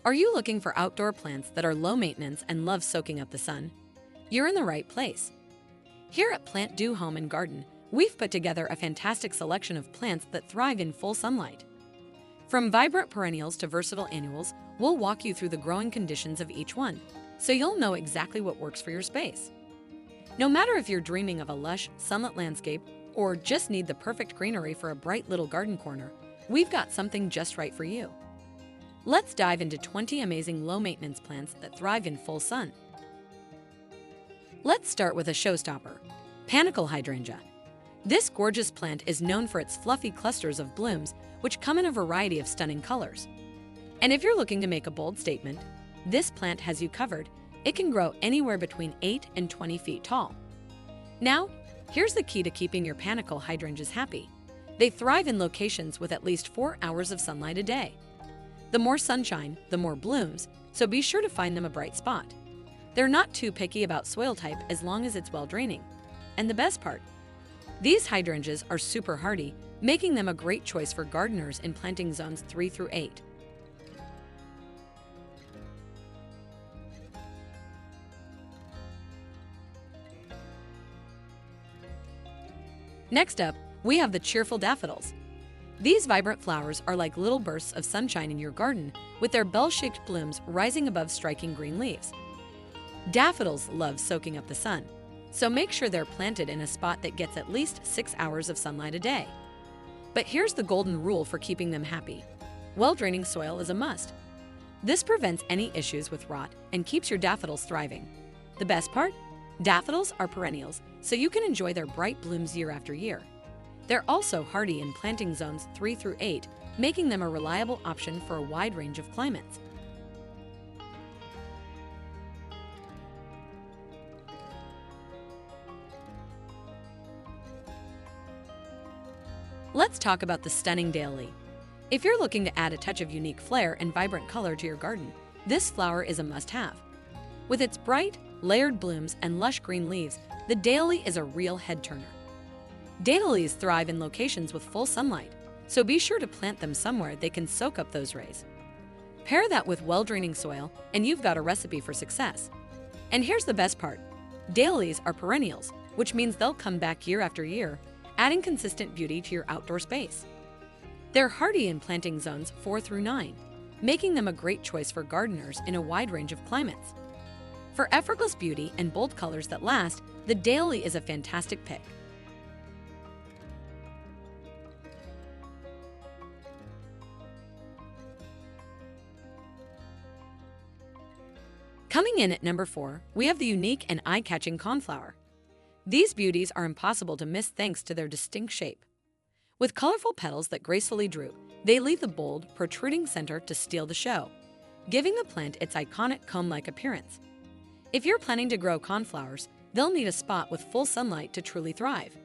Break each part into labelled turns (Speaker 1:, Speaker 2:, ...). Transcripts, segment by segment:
Speaker 1: Are you looking for outdoor plants that are low maintenance and love soaking up the sun? You're in the right place. Here at PlantDo Home and Garden, we've put together a fantastic selection of plants that thrive in full sunlight. From vibrant perennials to versatile annuals, we'll walk you through the growing conditions of each one, so you'll know exactly what works for your space. No matter if you're dreaming of a lush, sunlit landscape or just need the perfect greenery for a bright little garden corner, we've got something just right for you. Let's dive into 20 amazing low-maintenance plants that thrive in full sun. Let's start with a showstopper, Panicle Hydrangea. This gorgeous plant is known for its fluffy clusters of blooms, which come in a variety of stunning colors. And if you're looking to make a bold statement, this plant has you covered. It can grow anywhere between 8 and 20 feet tall. Now, here's the key to keeping your Panicle hydrangeas happy. They thrive in locations with at least 4 hours of sunlight a day. The more sunshine, the more blooms, so be sure to find them a bright spot. They're not too picky about soil type as long as it's well draining. And the best part, these hydrangeas are super hardy, making them a great choice for gardeners in planting zones 3 through 8. Next up, we have the cheerful daffodils. These vibrant flowers are like little bursts of sunshine in your garden, with their bell-shaped blooms rising above striking green leaves. Daffodils love soaking up the sun, so make sure they're planted in a spot that gets at least 6 hours of sunlight a day. But here's the golden rule for keeping them happy. Well-draining soil is a must. This prevents any issues with rot and keeps your daffodils thriving. The best part? Daffodils are perennials, so you can enjoy their bright blooms year after year. They're also hardy in planting zones 3 through 8, making them a reliable option for a wide range of climates. Let's talk about the stunning Daylily. If you're looking to add a touch of unique flair and vibrant color to your garden, this flower is a must-have. With its bright, layered blooms and lush green leaves, the Daylily is a real head-turner. Daylilies thrive in locations with full sunlight, so be sure to plant them somewhere they can soak up those rays. Pair that with well-draining soil, and you've got a recipe for success. And here's the best part. Daylilies are perennials, which means they'll come back year after year, adding consistent beauty to your outdoor space. They're hardy in planting zones 4 through 9, making them a great choice for gardeners in a wide range of climates. For effortless beauty and bold colors that last, the Daylily is a fantastic pick. Coming in at number 4, we have the unique and eye-catching Coneflower. These beauties are impossible to miss thanks to their distinct shape. With colorful petals that gracefully droop, they leave the bold, protruding center to steal the show, giving the plant its iconic comb-like appearance. If you're planning to grow coneflowers, they'll need a spot with full sunlight to truly thrive.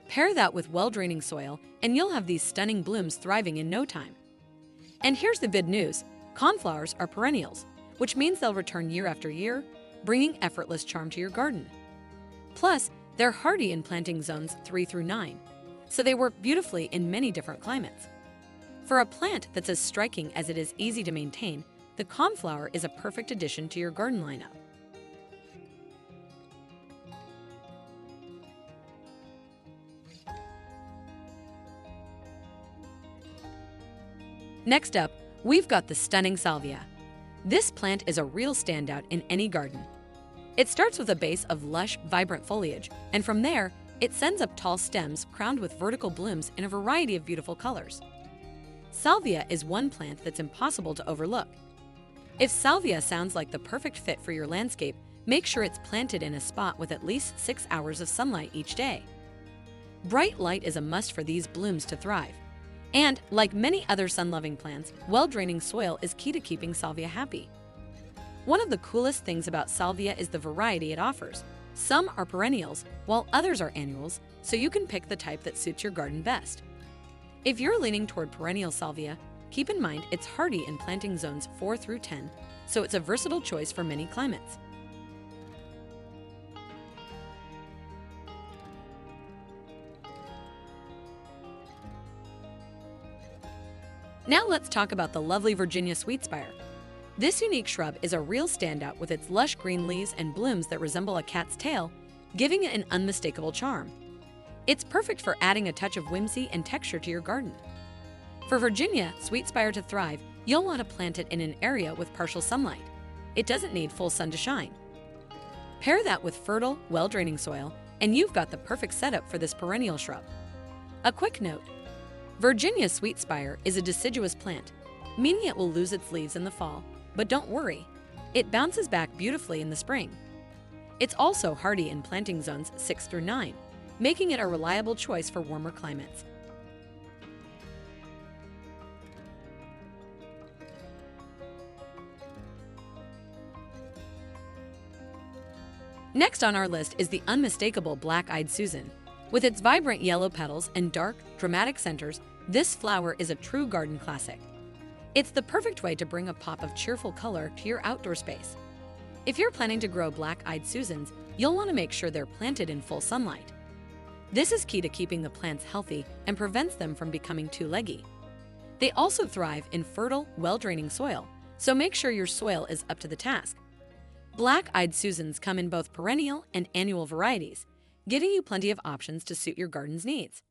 Speaker 1: Pair that with well-draining soil, and you'll have these stunning blooms thriving in no time. And here's the good news. Coneflowers are perennials, which means they'll return year after year, bringing effortless charm to your garden. Plus, they're hardy in planting zones 3 through 9, so they work beautifully in many different climates. For a plant that's as striking as it is easy to maintain, the Coneflower is a perfect addition to your garden lineup. Next up, we've got the stunning Salvia. This plant is a real standout in any garden. It starts with a base of lush, vibrant foliage, and from there, it sends up tall stems crowned with vertical blooms in a variety of beautiful colors. Salvia is one plant that's impossible to overlook. If Salvia sounds like the perfect fit for your landscape, make sure it's planted in a spot with at least 6 hours of sunlight each day. Bright light is a must for these blooms to thrive. And, like many other sun-loving plants, well-draining soil is key to keeping Salvia happy. One of the coolest things about Salvia is the variety it offers. Some are perennials, while others are annuals, so you can pick the type that suits your garden best. If you're leaning toward perennial Salvia, keep in mind it's hardy in planting zones 4 through 10, so it's a versatile choice for many climates. Now let's talk about the lovely Virginia Sweetspire. This unique shrub is a real standout with its lush green leaves and blooms that resemble a cat's tail, giving it an unmistakable charm. It's perfect for adding a touch of whimsy and texture to your garden. For Virginia Sweetspire to thrive, you'll want to plant it in an area with partial sunlight. It doesn't need full sun to shine. Pair that with fertile, well-draining soil, and you've got the perfect setup for this perennial shrub. A quick note: Virginia Sweetspire is a deciduous plant, meaning it will lose its leaves in the fall, but don't worry, it bounces back beautifully in the spring. It's also hardy in planting zones 6 through 9, making it a reliable choice for warmer climates. Next on our list is the unmistakable Black-Eyed Susan. With its vibrant yellow petals and dark, dramatic centers, this flower is a true garden classic. It's the perfect way to bring a pop of cheerful color to your outdoor space. If you're planning to grow Black-Eyed Susans, you'll want to make sure they're planted in full sunlight. This is key to keeping the plants healthy and prevents them from becoming too leggy. They also thrive in fertile, well-draining soil, so make sure your soil is up to the task. Black-Eyed Susans come in both perennial and annual varieties, giving you plenty of options to suit your garden's needs.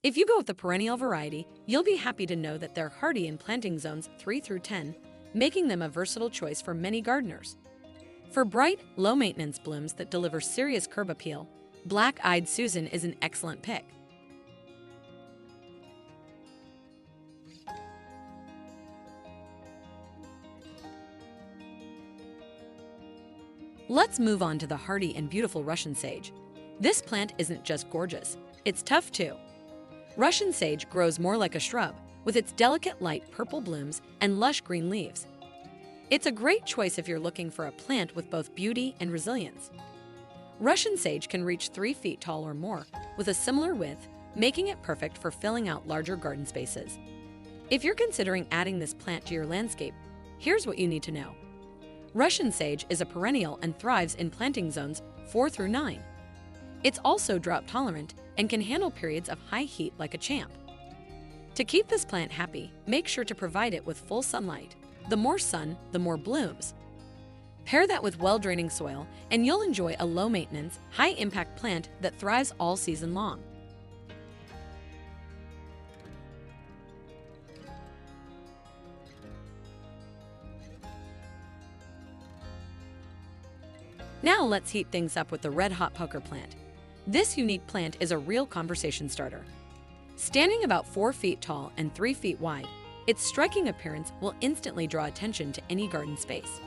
Speaker 1: If you go with the perennial variety, you'll be happy to know that they're hardy in planting zones 3 through 10, making them a versatile choice for many gardeners. For bright, low-maintenance blooms that deliver serious curb appeal, Black-Eyed Susan is an excellent pick. Let's move on to the hardy and beautiful Russian sage. This plant isn't just gorgeous, it's tough too. Russian sage grows more like a shrub, with its delicate light purple blooms and lush green leaves. It's a great choice if you're looking for a plant with both beauty and resilience. Russian sage can reach 3 feet tall or more, with a similar width, making it perfect for filling out larger garden spaces. If you're considering adding this plant to your landscape, here's what you need to know. Russian sage is a perennial and thrives in planting zones 4 through 9. It's also drought-tolerant and can handle periods of high heat like a champ. To keep this plant happy, make sure to provide it with full sunlight. The more sun, the more blooms. Pair that with well-draining soil, and you'll enjoy a low-maintenance, high-impact plant that thrives all season long. Now let's heat things up with the red-hot poker plant. This unique plant is a real conversation starter. Standing about 4 feet tall and 3 feet wide, its striking appearance will instantly draw attention to any garden space.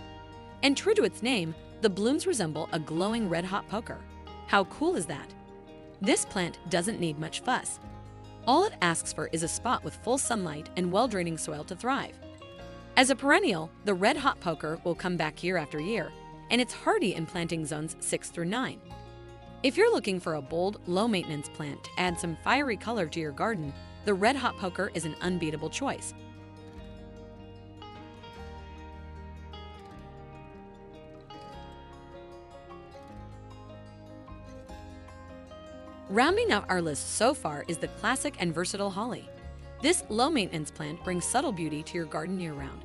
Speaker 1: And true to its name, the blooms resemble a glowing red-hot poker. How cool is that? This plant doesn't need much fuss. All it asks for is a spot with full sunlight and well-draining soil to thrive. As a perennial, the red-hot poker will come back year after year, and it's hardy in planting zones 6 through 9. If you're looking for a bold, low-maintenance plant to add some fiery color to your garden, the red-hot poker is an unbeatable choice. Rounding out our list so far is the classic and versatile holly. This low-maintenance plant brings subtle beauty to your garden year-round.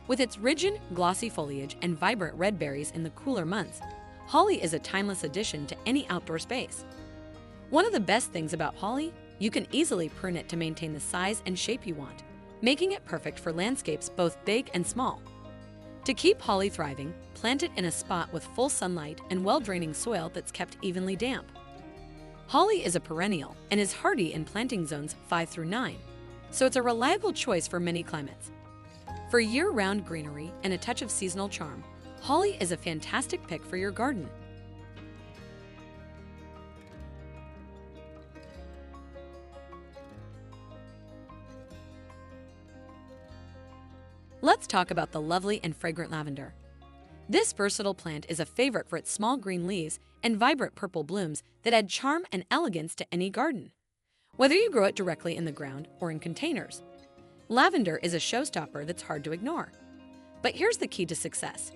Speaker 1: With its rigid, glossy foliage and vibrant red berries in the cooler months, holly is a timeless addition to any outdoor space. One of the best things about holly, you can easily prune it to maintain the size and shape you want, making it perfect for landscapes both big and small. To keep holly thriving, plant it in a spot with full sunlight and well-draining soil that's kept evenly damp. Holly is a perennial and is hardy in planting zones 5 through 9, so it's a reliable choice for many climates. For year-round greenery and a touch of seasonal charm, holly is a fantastic pick for your garden. Let's talk about the lovely and fragrant lavender. This versatile plant is a favorite for its small green leaves and vibrant purple blooms that add charm and elegance to any garden. Whether you grow it directly in the ground or in containers, lavender is a showstopper that's hard to ignore. But here's the key to success.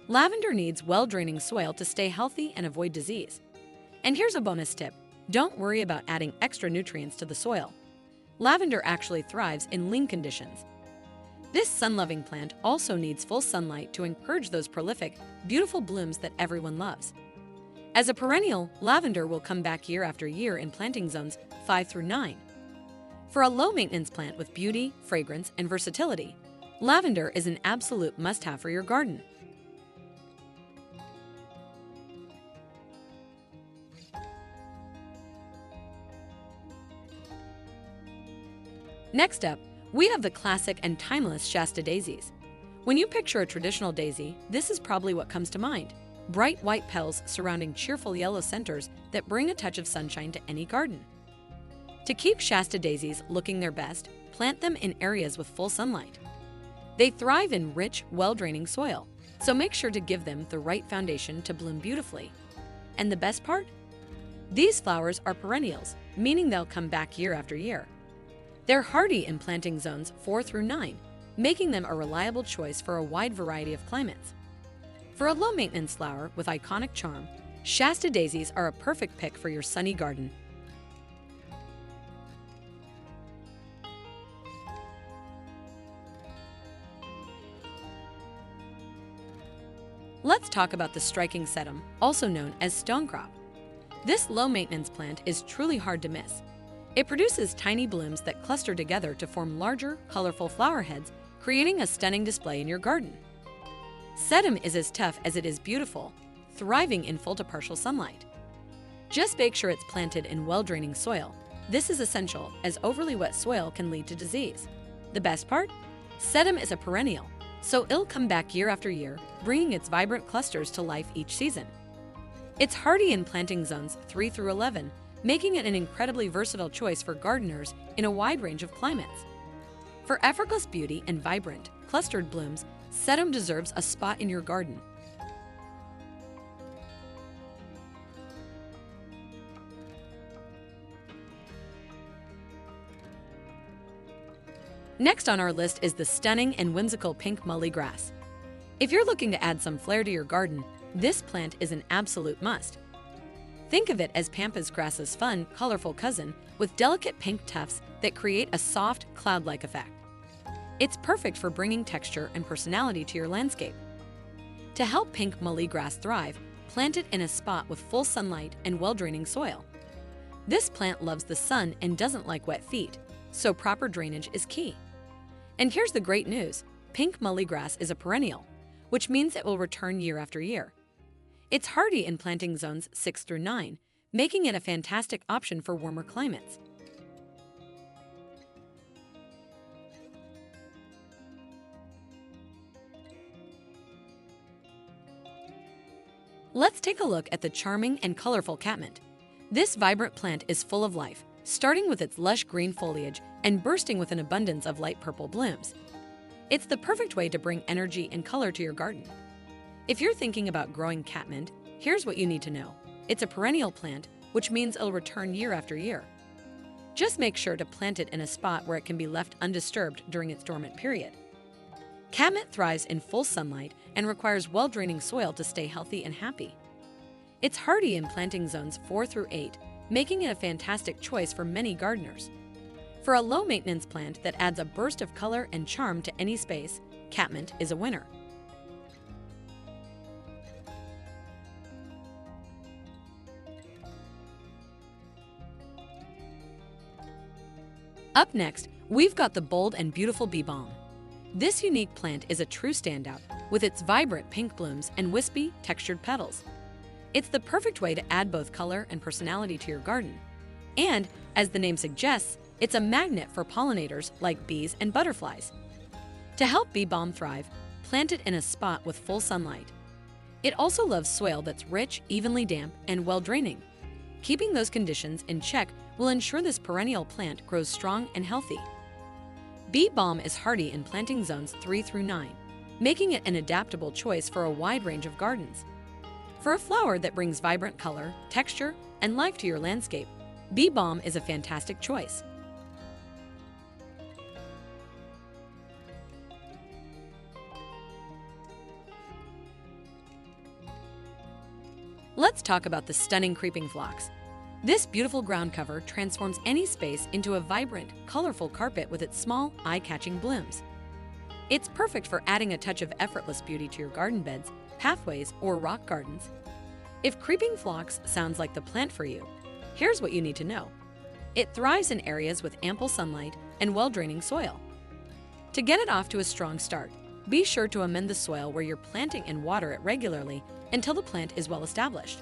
Speaker 1: Lavender needs well-draining soil to stay healthy and avoid disease. And here's a bonus tip. Don't worry about adding extra nutrients to the soil. Lavender actually thrives in lean conditions. This sun-loving plant also needs full sunlight to encourage those prolific, beautiful blooms that everyone loves. As a perennial, lavender will come back year after year in planting zones 5 through 9. For a low-maintenance plant with beauty, fragrance, and versatility, lavender is an absolute must-have for your garden. Next up, we have the classic and timeless Shasta Daisies. When you picture a traditional daisy, this is probably what comes to mind. Bright white petals surrounding cheerful yellow centers that bring a touch of sunshine to any garden. To keep Shasta daisies looking their best, plant them in areas with full sunlight. They thrive in rich, well-draining soil, so make sure to give them the right foundation to bloom beautifully. And the best part? These flowers are perennials, meaning they'll come back year after year. They're hardy in planting zones 4 through 9, making them a reliable choice for a wide variety of climates. For a low-maintenance flower with iconic charm, Shasta daisies are a perfect pick for your sunny garden. Let's talk about the striking sedum, also known as stonecrop. This low-maintenance plant is truly hard to miss. It produces tiny blooms that cluster together to form larger, colorful flower heads, creating a stunning display in your garden. Sedum is as tough as it is beautiful, thriving in full to partial sunlight. Just make sure it's planted in well-draining soil. This is essential, as overly wet soil can lead to disease. The best part? Sedum is a perennial, so it'll come back year after year, bringing its vibrant clusters to life each season. It's hardy in planting zones 3 through 11, making it an incredibly versatile choice for gardeners in a wide range of climates. For effortless beauty and vibrant, clustered blooms, sedum deserves a spot in your garden. Next on our list is the stunning and whimsical pink Muhly grass. If you're looking to add some flair to your garden, this plant is an absolute must. Think of it as pampas grass's fun, colorful cousin with delicate pink tufts that create a soft, cloud-like effect. It's perfect for bringing texture and personality to your landscape. To help pink Muhly grass thrive, plant it in a spot with full sunlight and well-draining soil. This plant loves the sun and doesn't like wet feet, so proper drainage is key. And here's the great news: pink Muhly grass is a perennial, which means it will return year after year. It's hardy in planting zones 6 through 9, making it a fantastic option for warmer climates. Let's take a look at the charming and colorful catmint. This vibrant plant is full of life, starting with its lush green foliage and bursting with an abundance of light purple blooms. It's the perfect way to bring energy and color to your garden. If you're thinking about growing catmint, here's what you need to know. It's a perennial plant, which means it'll return year after year. Just make sure to plant it in a spot where it can be left undisturbed during its dormant period. Catmint thrives in full sunlight and requires well-draining soil to stay healthy and happy. It's hardy in planting zones 4 through 8, making it a fantastic choice for many gardeners. For a low-maintenance plant that adds a burst of color and charm to any space, catmint is a winner. Up next, we've got the bold and beautiful bee balm. This unique plant is a true standout with its vibrant pink blooms and wispy, textured petals. It's the perfect way to add both color and personality to your garden. And, as the name suggests, it's a magnet for pollinators like bees and butterflies. To help bee balm thrive, plant it in a spot with full sunlight. It also loves soil that's rich, evenly damp, and well-draining. Keeping those conditions in check will ensure this perennial plant grows strong and healthy. Bee balm is hardy in planting zones 3 through 9, making it an adaptable choice for a wide range of gardens. For a flower that brings vibrant color, texture, and life to your landscape, bee balm is a fantastic choice. Let's talk about the stunning creeping phlox. This beautiful ground cover transforms any space into a vibrant, colorful carpet with its small, eye-catching blooms. It's perfect for adding a touch of effortless beauty to your garden beds, pathways, or rock gardens. If creeping phlox sounds like the plant for you, here's what you need to know. It thrives in areas with ample sunlight and well-draining soil. To get it off to a strong start, be sure to amend the soil where you're planting and water it regularly until the plant is well established.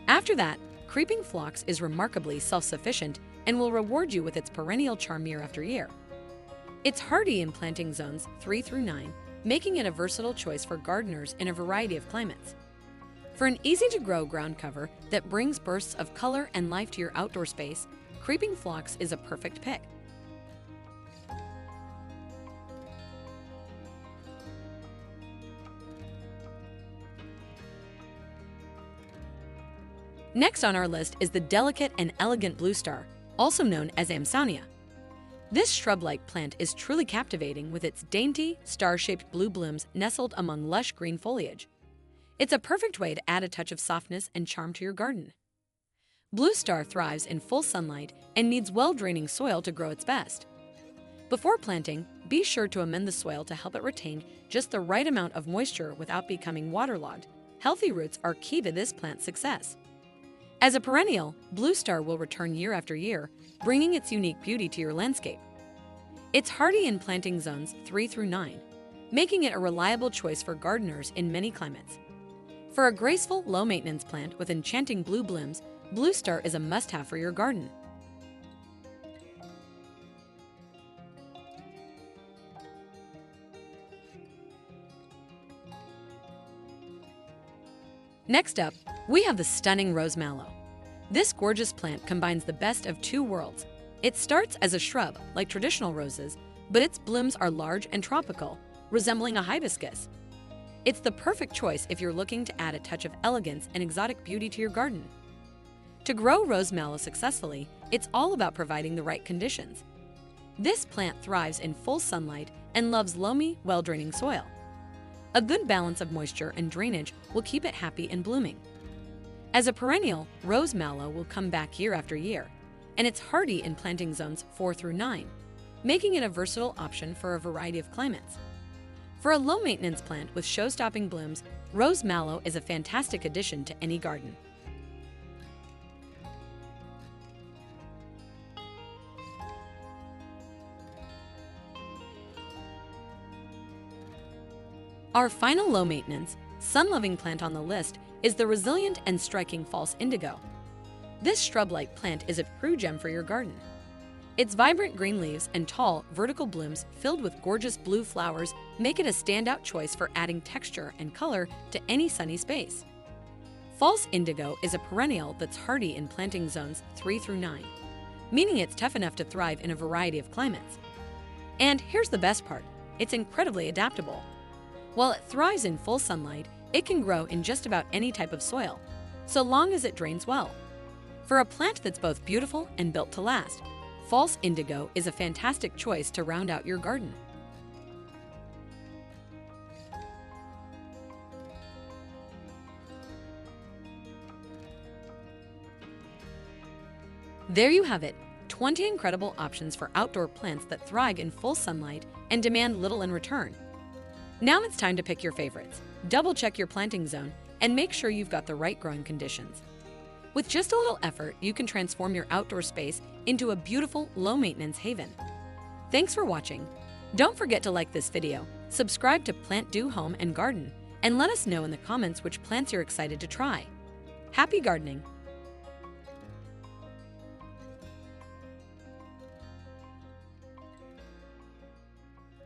Speaker 1: After that, creeping phlox is remarkably self-sufficient and will reward you with its perennial charm year after year. It's hardy in planting zones 3 through 9, making it a versatile choice for gardeners in a variety of climates. For an easy-to-grow ground cover that brings bursts of color and life to your outdoor space, creeping phlox is a perfect pick. Next on our list is the delicate and elegant Bluestar, also known as Amsonia. This shrub-like plant is truly captivating with its dainty, star-shaped blue blooms nestled among lush green foliage. It's a perfect way to add a touch of softness and charm to your garden. Bluestar thrives in full sunlight and needs well-draining soil to grow its best. Before planting, be sure to amend the soil to help it retain just the right amount of moisture without becoming waterlogged. Healthy roots are key to this plant's success. As a perennial, Bluestar will return year after year, bringing its unique beauty to your landscape. It's hardy in planting zones 3 through 9, making it a reliable choice for gardeners in many climates. For a graceful, low-maintenance plant with enchanting blue blooms, Bluestar is a must-have for your garden. Next up, we have the stunning rose mallow. This gorgeous plant combines the best of two worlds. It starts as a shrub, like traditional roses, but its blooms are large and tropical, resembling a hibiscus. It's the perfect choice if you're looking to add a touch of elegance and exotic beauty to your garden. To grow rose mallow successfully, it's all about providing the right conditions. This plant thrives in full sunlight and loves loamy, well-draining soil. A good balance of moisture and drainage will keep it happy and blooming. As a perennial, rose mallow will come back year after year, and it's hardy in planting zones 4 through 9, making it a versatile option for a variety of climates. For a low-maintenance plant with show-stopping blooms, rose mallow is a fantastic addition to any garden. Our final low-maintenance, sun-loving plant on the list is the resilient and striking false indigo. This shrub-like plant is a true gem for your garden. Its vibrant green leaves and tall, vertical blooms filled with gorgeous blue flowers make it a standout choice for adding texture and color to any sunny space. False indigo is a perennial that's hardy in planting zones 3 through 9, meaning it's tough enough to thrive in a variety of climates. And here's the best part, it's incredibly adaptable. While it thrives in full sunlight, it can grow in just about any type of soil, so long as it drains well. For a plant that's both beautiful and built to last, false indigo is a fantastic choice to round out your garden. There you have it, 20 incredible options for outdoor plants that thrive in full sunlight and demand little in return. Now it's time to pick your favorites. Double-check your planting zone and make sure you've got the right growing conditions. With just a little effort, you can transform your outdoor space into a beautiful, low-maintenance haven. Thanks for watching. Don't forget to like this video, subscribe to PlantDo Home and Garden, and let us know in the comments which plants you're excited to try. Happy gardening!